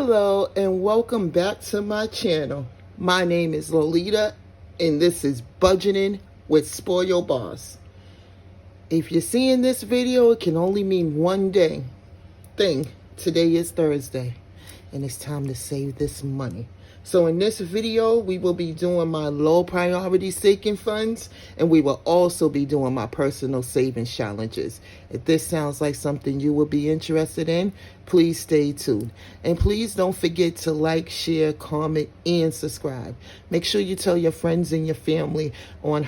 Hello and welcome back to my channel. My name is Lolita and this is Budgeting with Spoil Your Boss. If you're seeing this video, it can only mean one thing. Today is Thursday and it's time to save this money. So in this video, we will be doing my low priority sinking funds, and we will also be doing my personal savings challenges. If this sounds like something you will be interested in, please stay tuned. And please don't forget to like, share, comment, and subscribe. Make sure you tell your friends and your family on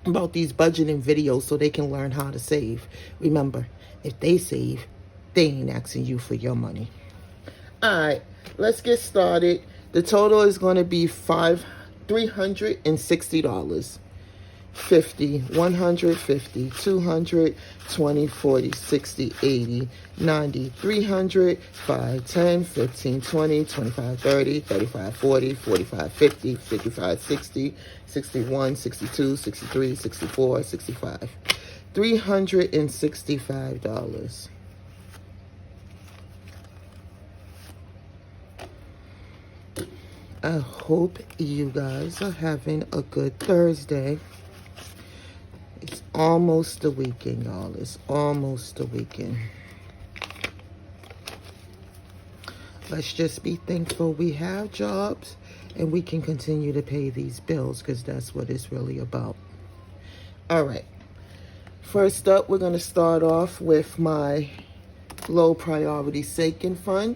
about these budgeting videos so they can learn how to save. Remember, if they save, they ain't asking you for your money. All right, let's get started. The total is going to be $360. 50, 150, 200, 20, 40, 60, 80, 90, 300, 5, 10, 15, 20, 25, 30, 35, 40, 45, 50, 55, 60, 61, 62, 63, 64, 65. $365. I hope you guys are having a good Thursday. It's almost the weekend, y'all. It's almost the weekend. Let's just be thankful we have jobs and we can continue to pay these bills, because that's what it's really about. All right. First up, we're going to start off with my low priority sinking fund.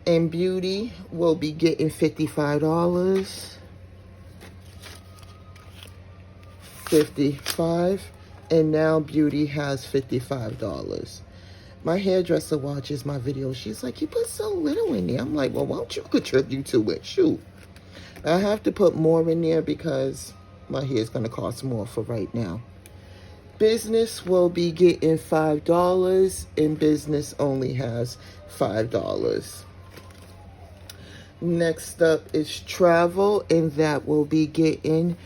And Beauty will be getting $55. 55. And now Beauty has $55. My hairdresser watches my video. She's like, you put so little in there. I'm like, well, why don't you contribute to it? Shoot. I have to put more in there because my hair is going to cost more for right now. Business will be getting $5, and Business only has $5. Next up is Travel, and that will be getting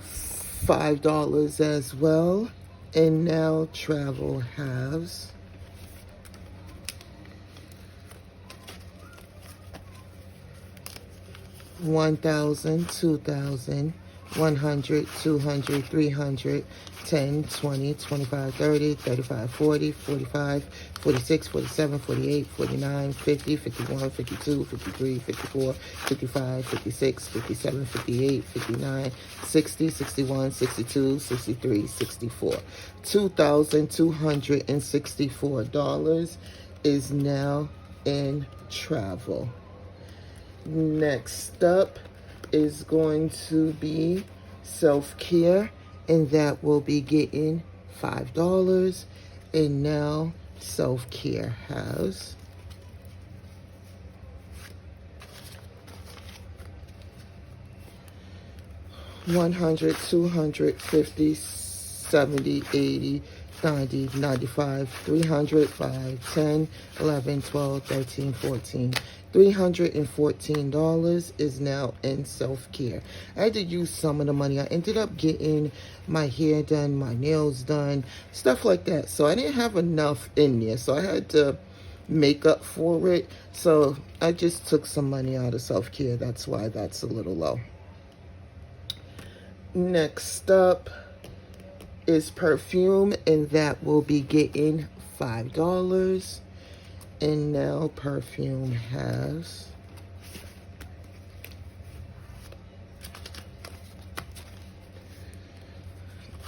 $5 as well. And now Travel has $1,000, $2,000, $100, $200, $300, $10, $20, $25, $30, $35, $40, $45, $46, $47, $48, $49, $50, $51, $52, $53, $54, $55, $56, $57, $58, $59, $60, $61, $62, $63, $64. $2,264 is now in Travel. Next up is going to be Self-Care, and that will be getting $5. And now Self-Care has $100, $200, $50, $70, $80, $90, $95, $300, $5, $10, $11, $12, $13, $14. $314 is now in Self-Care. I had to use some of the money. I ended up getting my hair done, my nails done, stuff like that. So I didn't have enough in there. So I had to make up for it. So I just took some money out of Self-Care. That's why that's a little low. Next up is Perfume, and that will be getting $5. And now Perfume has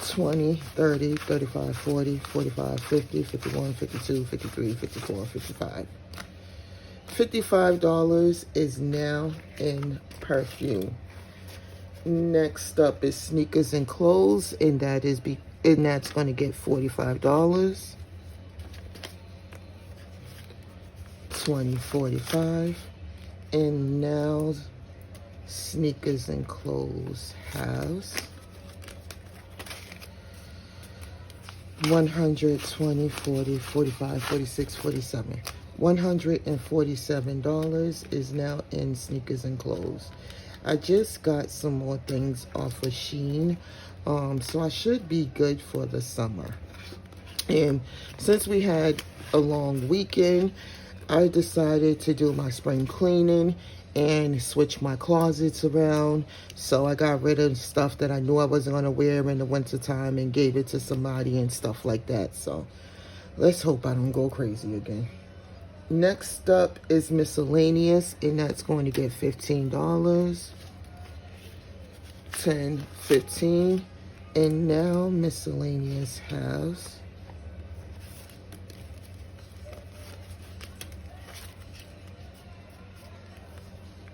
$20, $30, $35, $40, $45, $50, $51, $52, $53, $54, $55. $55 is now in Perfume. Next up is Sneakers and Clothes, and that's going to get $45. 20, 45. And now Sneakers and Clothes has $100, $20, $40, $45, $46, $47. $147 is now in Sneakers and Clothes. I just got some more things off of Shein, so I should be good for the summer. And since we had a long weekend, I decided to do my spring cleaning and switch my closets around. So I got rid of stuff that I knew I wasn't going to wear in the wintertime and gave it to somebody and stuff like that. So let's hope I don't go crazy again. Next up is miscellaneous, and that's going to get $15. 10, 15. And now miscellaneous has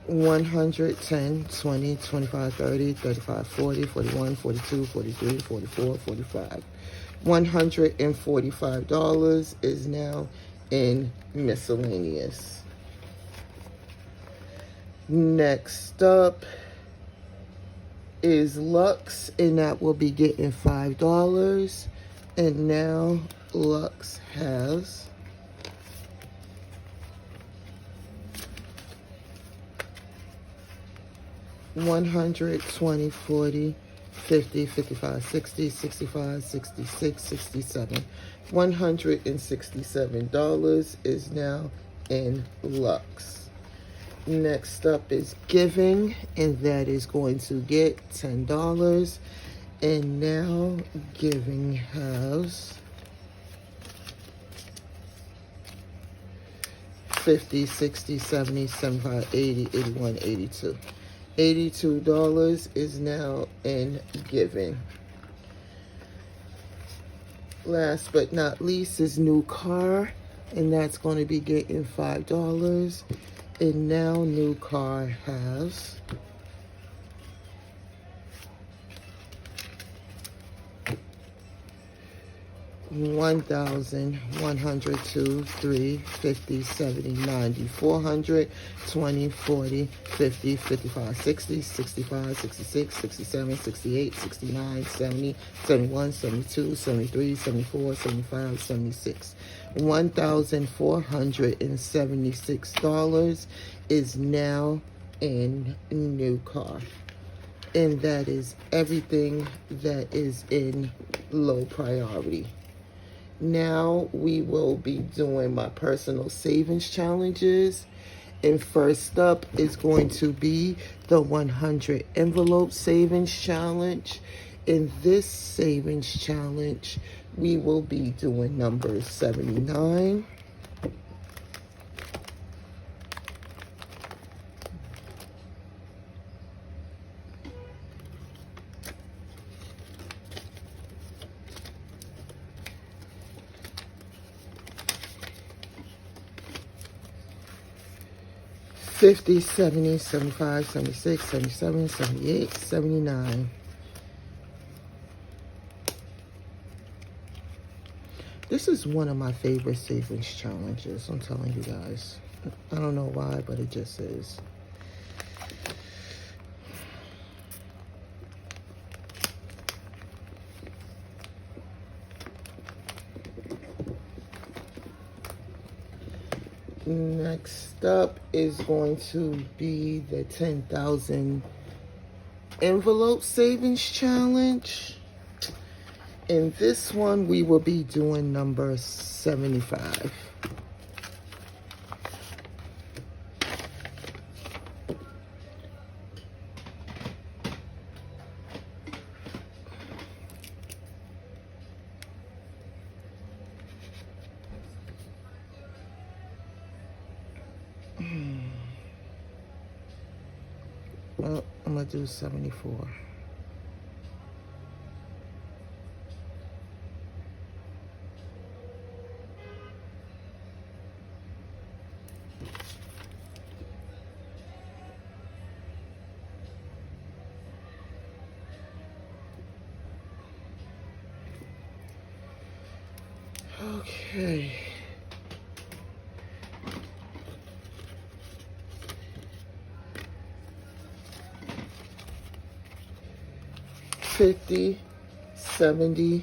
$100, 10, 20, 25, 30, 35, 40, 41, 42, 43, 44, 45. $145 is now in miscellaneous. Next up is Lux, and that will be getting $5. And now Lux has $100, 20, 40, 50, 55, 60, 65, 66, 67. $167 is now in Lux. Next up is Giving, and that is going to get $10. And now Giving has 50, 60, 70, 75, 80, 81, 82. $82 is now in Giving. Last but not least is New Car, and that's going to be getting $5. And now New Car has $1,000, 102, 3, 50, 70, 90, 400, 20, 40, 50, 55, 60, 65, 66, 67, 68, 69, 70, 71, 72, 73, 74, 75, 76. $1,476 is now in New Car. And that is everything that is in low priority. Now we will be doing my personal savings challenges. And first up is going to be the 100 envelope savings challenge. In this savings challenge, we will be doing number 79, 50, 70, 75, 76, 77, 78, 79. This is one of my favorite savings challenges, I'm telling you guys. I don't know why, but it just is. Next up is going to be the 10,000 envelope savings challenge. In this one, we will be doing number 75. Well, I'm going to do 74. Okay. $50, 75.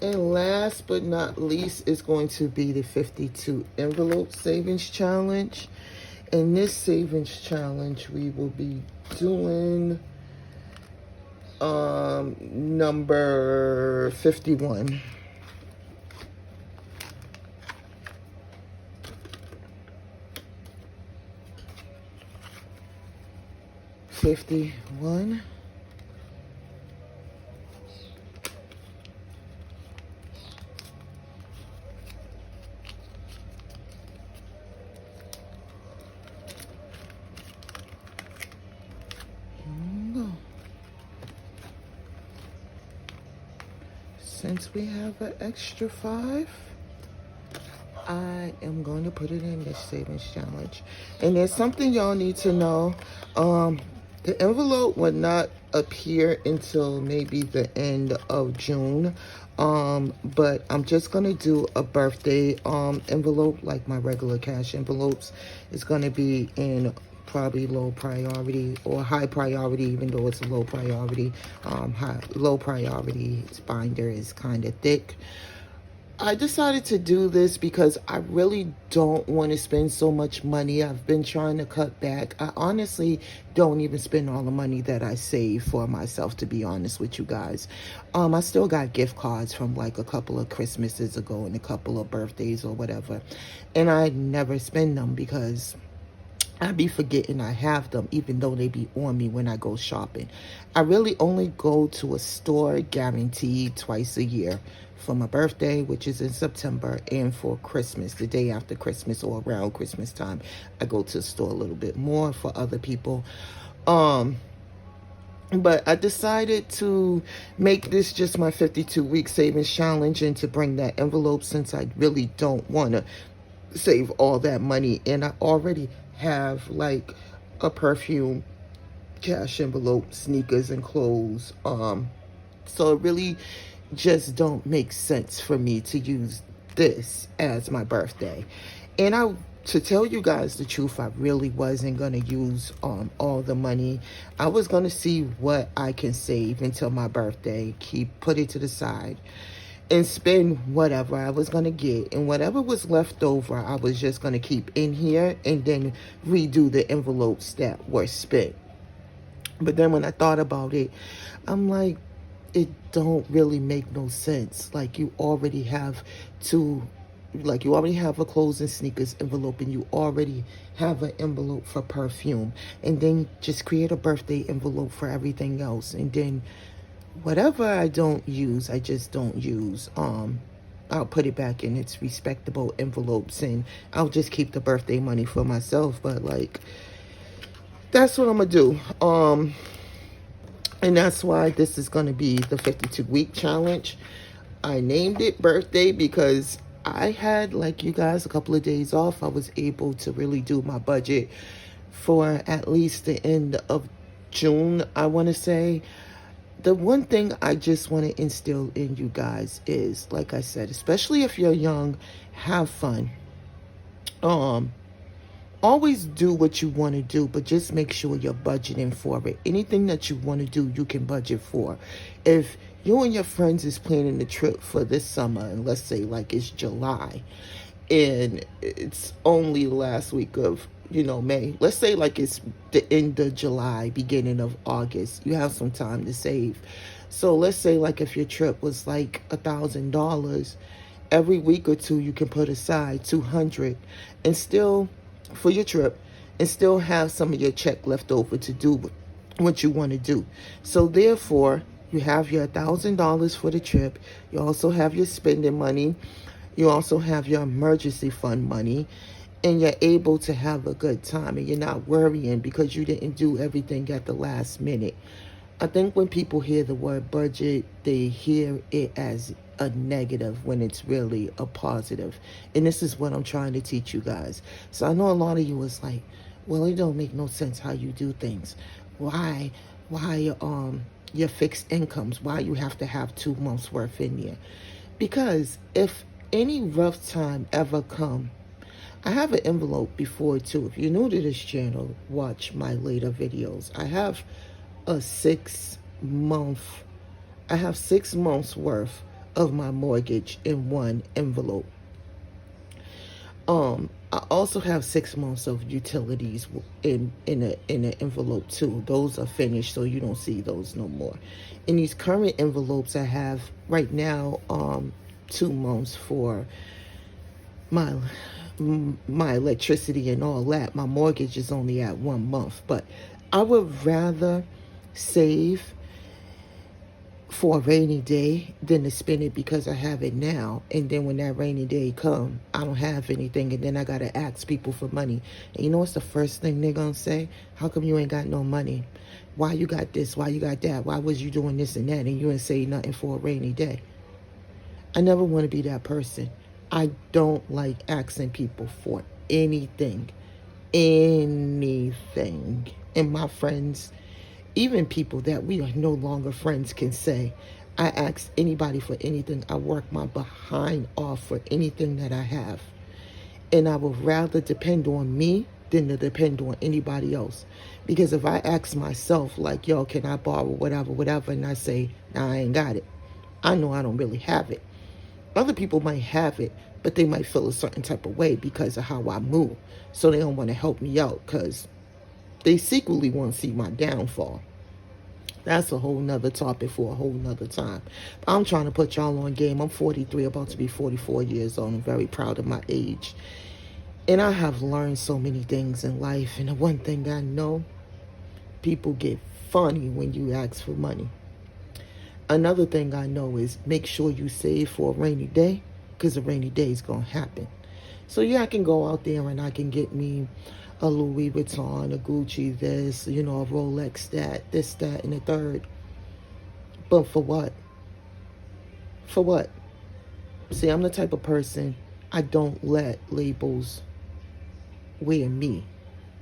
And last but not least is going to be the 52 envelope savings challenge. In this savings challenge, we will be doing number 51. $51. Since we have an extra 5, I am going to put it in this savings challenge. And there's something y'all need to know. The envelope will not appear until maybe the end of June. But I'm just going to do a birthday envelope, like my regular cash envelopes. It's going to be in probably low priority or high priority, even though it's a low priority. Low priority binder is kind of thick. I decided to do this because I really don't want to spend so much money. I've been trying to cut back. I honestly don't even spend all the money that I save for myself, to be honest with you guys. I still got gift cards from like a couple of Christmases ago and a couple of birthdays or whatever. And I never spend them because I be forgetting I have them, even though they be on me when I go shopping. I really only go to a store guaranteed twice a year. For my birthday, which is in September, and for Christmas, the day after Christmas or around Christmas time. I go to the store a little bit more for other people. But I decided to make this just my 52-week savings challenge and to bring that envelope, since I really don't want to save all that money. And I already have like a perfume, cash envelope, sneakers, and clothes. So it really just don't make sense for me to use this as my birthday. And to tell you guys the truth, I really wasn't going to use all the money. I was going to see what I can save until my birthday, put it to the side, and spend whatever I was going to get. And whatever was left over, I was just going to keep in here and then redo the envelopes that were spent. But then when I thought about it, I'm like, it don't really make no sense. Like, you already have a clothes and sneakers envelope, and you already have an envelope for perfume, and then just create a birthday envelope for everything else. And then whatever I don't use, I just don't use. I'll put it back in its respectable envelopes, and I'll just keep the birthday money for myself. But like, that's what I'm gonna do. And that's why this is going to be the 52-week challenge. I named it birthday because I had, like you guys, a couple of days off. I was able to really do my budget for at least the end of June, I want to say. The one thing I just want to instill in you guys is, like I said, especially if you're young, have fun. Always do what you want to do, but just make sure you're budgeting for it. Anything that you want to do, you can budget for. If you and your friends is planning a trip for this summer, and let's say like it's July, and it's only the last week of, May. Let's say like it's the end of July, beginning of August. You have some time to save. So let's say like if your trip was like $1,000, every week or two you can put aside $200 and still for your trip, and still have some of your check left over to do what you want to do. So therefore, you have your $1,000 for the trip. You also have your spending money. You also have your emergency fund money, and you're able to have a good time, and you're not worrying because you didn't do everything at the last minute. I think when people hear the word budget, they hear it as a negative when it's really a positive. And this is what I'm trying to teach you guys. So I know a lot of you was like, well, it don't make no sense how you do things. Why your fixed incomes, why you have to have 2 months worth in there? Because if any rough time ever come, I have an envelope before too. If you're new to this channel, watch my later videos. I have a 6-month, I have 6 months worth of my mortgage in one envelope. I also have 6 months of utilities in an envelope too. Those are finished, so you don't see those no more. In these current envelopes, I have right now 2 months for my my electricity and all that. My mortgage is only at 1 month, but I would rather save for a rainy day than to spend it because I have it now. And then when that rainy day come, I don't have anything, and then I gotta ask people for money. And you know what's the first thing they're gonna say? How come you ain't got no money? Why you got this? Why you got that? Why was you doing this and that? And you ain't say nothing for a rainy day. I never want to be that person. I don't like asking people for anything. Anything. And my friends, even people that we are no longer friends, can say, I ask anybody for anything. I work my behind off for anything that I have. And I would rather depend on me than to depend on anybody else. Because if I ask myself, like, yo, can I borrow whatever, and I say, nah, I ain't got it, I know I don't really have it. Other people might have it, but they might feel a certain type of way because of how I move. So they don't want to help me out because they secretly want to see my downfall. That's a whole nother topic for a whole nother time. But I'm trying to put y'all on game. I'm 43, about to be 44 years old. I'm very proud of my age. And I have learned so many things in life. And the one thing I know, people get funny when you ask for money. Another thing I know is make sure you save for a rainy day, because a rainy day is going to happen. So yeah, I can go out there and I can get me a Louis Vuitton, a Gucci this, a Rolex that, this, that, and the third. But for what? For what? See, I'm the type of person, I don't let labels wear me.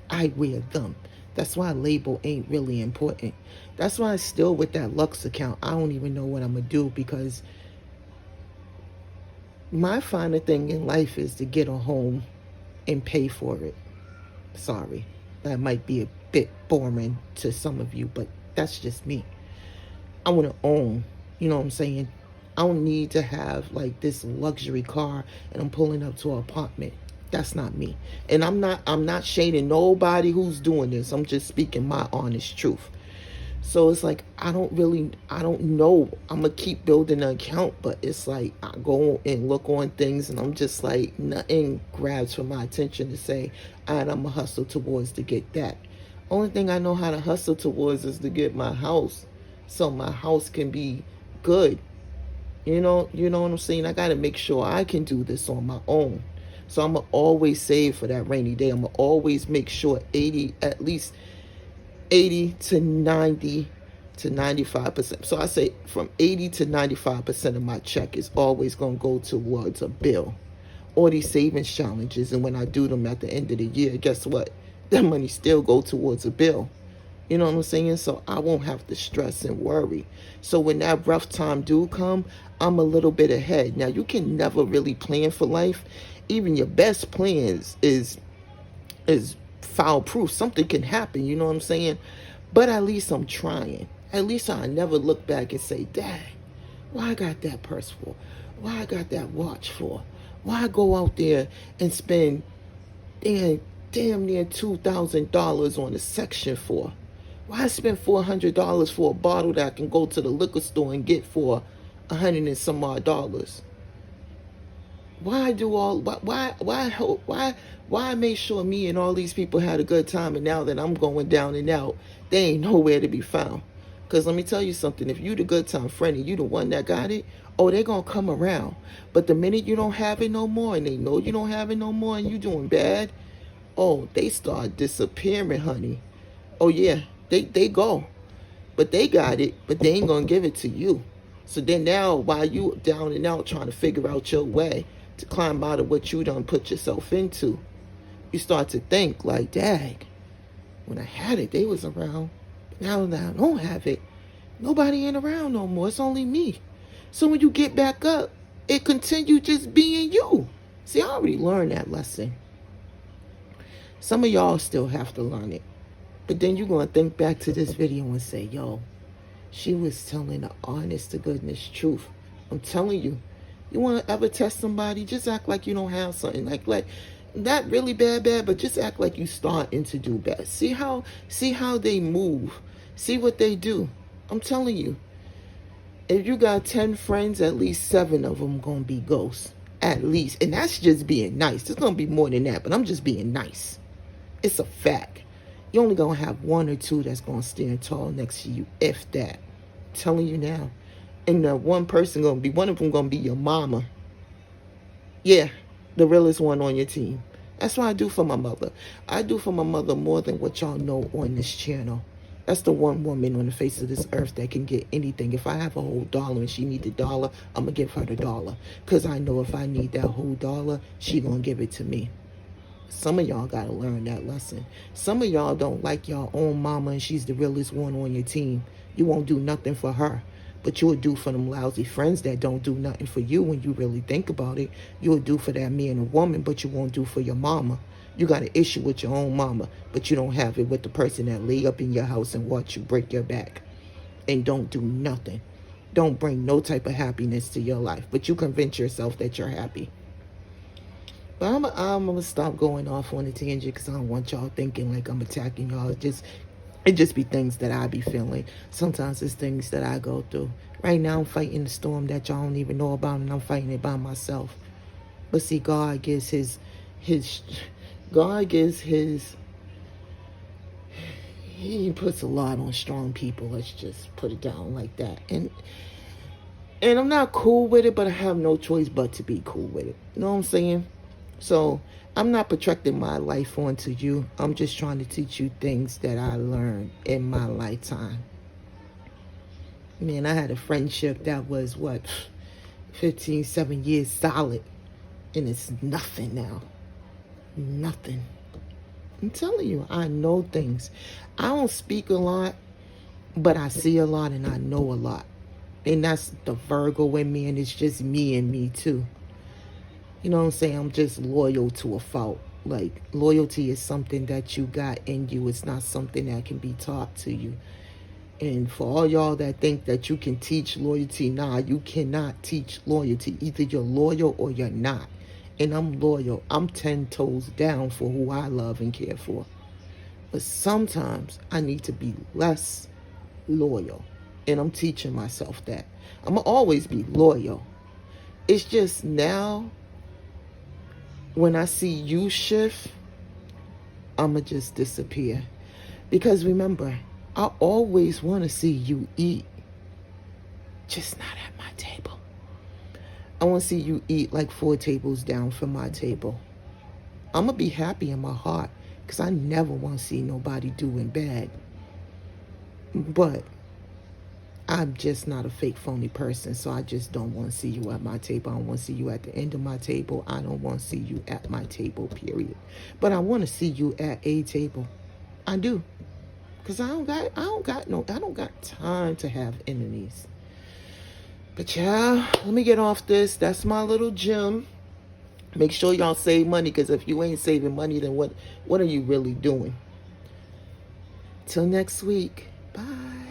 I wear them. That's why a label ain't really important. That's why I'm still with that Lux account. I don't even know what I'm going to do, because my final thing in life is to get a home and pay for it. Sorry, that might be a bit boring to some of you, but that's just me. I want to own, you know what I'm saying? I don't need to have like this luxury car and I'm pulling up to an apartment. That's not me. And I'm not shading nobody who's doing this. I'm just speaking my honest truth. So it's like, I don't know. I'm going to keep building an account, but it's like I go and look on things and I'm just like, nothing grabs for my attention to say, all right, I'm going to hustle towards to get that. Only thing I know how to hustle towards is to get my house, so my house can be good. You know what I'm saying? I got to make sure I can do this on my own. So I'm going to always save for that rainy day. I'm going to always make sure at least 80 to 90 to 95%. So I say from 80 to 95% of my check is always going to go towards a bill or these savings challenges. And when I do them at the end of the year, guess what? That money still go towards a bill. You know what I'm saying? So I won't have to stress and worry. So when that rough time do come, I'm a little bit ahead. Now, you can never really plan for life. Even your best plans is foul proof. Something can happen, you know what I'm saying? But at least I'm trying. At least I never look back and say, dang, why I got that purse for? Why I got that watch for? Why I go out there and spend damn near $2,000 on a section for? Why I spend $400 for a bottle that I can go to the liquor store and get for $100 and some odd dollars? Why I made sure me and all these people had a good time, and now that I'm going down and out, they ain't nowhere to be found. Because let me tell you something, if you the good time friend and you the one that got it, oh, they gonna come around. But the minute you don't have it no more, and they know you don't have it no more, and you doing bad, oh, they start disappearing, honey. Oh yeah, they go. But they got it, but they ain't gonna give it to you. So then now, while you down and out trying to figure out your way to climb out of what you done put yourself into, you start to think like, dang, when I had it, they was around. But now that I don't have it, nobody ain't around no more. It's only me. So when you get back up, it continue just being you. See, I already learned that lesson. Some of y'all still have to learn it. But then you're going to think back to this video and say, yo, She was telling the honest to goodness truth. I'm telling you, you want to ever test somebody, just act like you don't have something. Like not really bad, but just act like you starting to do bad. See how they move. See what they do. I'm telling you, if you got 10 friends, at least 7 of them gonna be ghosts. At least. And that's just being nice. There's gonna be more than that, but I'm just being nice. It's a fact. You're only going to have 1 or 2 that's going to stand tall next to you, if that. I'm telling you now. And the one person going to be, one of them going to be your mama. Yeah, the realest one on your team. That's what I do for my mother. I do for my mother more than what y'all know on this channel. That's the one woman on the face of this earth that can get anything. If I have a whole dollar and she need the dollar, I'm going to give her the dollar. Because I know if I need that whole dollar, she going to give it to me. Some of y'all got to learn that lesson. Some of y'all don't like your own mama and she's the realest one on your team. You won't do nothing for her. But you'll do for them lousy friends that don't do nothing for you when you really think about it. You'll do for that man or woman, but you won't do for your mama. You got an issue with your own mama, but you don't have it with the person that lay up in your house and watch you break your back. And don't do nothing. Don't bring no type of happiness to your life. But you convince yourself that you're happy. But I'm going to stop going off on a tangent because I don't want y'all thinking like I'm attacking y'all. It just be things that I be feeling. Sometimes it's things that I go through. Right now I'm fighting the storm that y'all don't even know about, and I'm fighting it by myself. But see, God gives his he puts a lot on strong people. Let's just put it down like that. And I'm not cool with it, but I have no choice but to be cool with it. You know what I'm saying? So I'm not projecting my life onto you. I'm just trying to teach you things that I learned in my lifetime. Man, I had a friendship that was, 7 years solid. And it's nothing now. Nothing. I'm telling you, I know things. I don't speak a lot, but I see a lot and I know a lot. And that's the Virgo in me, and it's just me and me too. You know what I'm saying? I'm just loyal to a fault. Like, loyalty is something that you got in you. It's not something that can be taught to you. And for all y'all that think that you can teach loyalty, nah, you cannot teach loyalty. Either you're loyal or you're not. And I'm loyal. I'm 10 toes down for who I love and care for. But sometimes I need to be less loyal. And I'm teaching myself that. I'm going to always be loyal. It's just now, when I see you shift, I'm going to just disappear. Because remember, I always want to see you eat. Just not at my table. I want to see you eat like 4 tables down from my table. I'm going to be happy in my heart. Because I never want to see nobody doing bad. But I'm just not a fake, phony person, so I just don't want to see you at my table. I don't want to see you at the end of my table. I don't want to see you at my table, period. But I want to see you at a table. I do. Because I don't got time to have enemies. But yeah, let me get off this. That's my little gem. Make sure y'all save money, because if you ain't saving money, then what are you really doing? Till next week. Bye.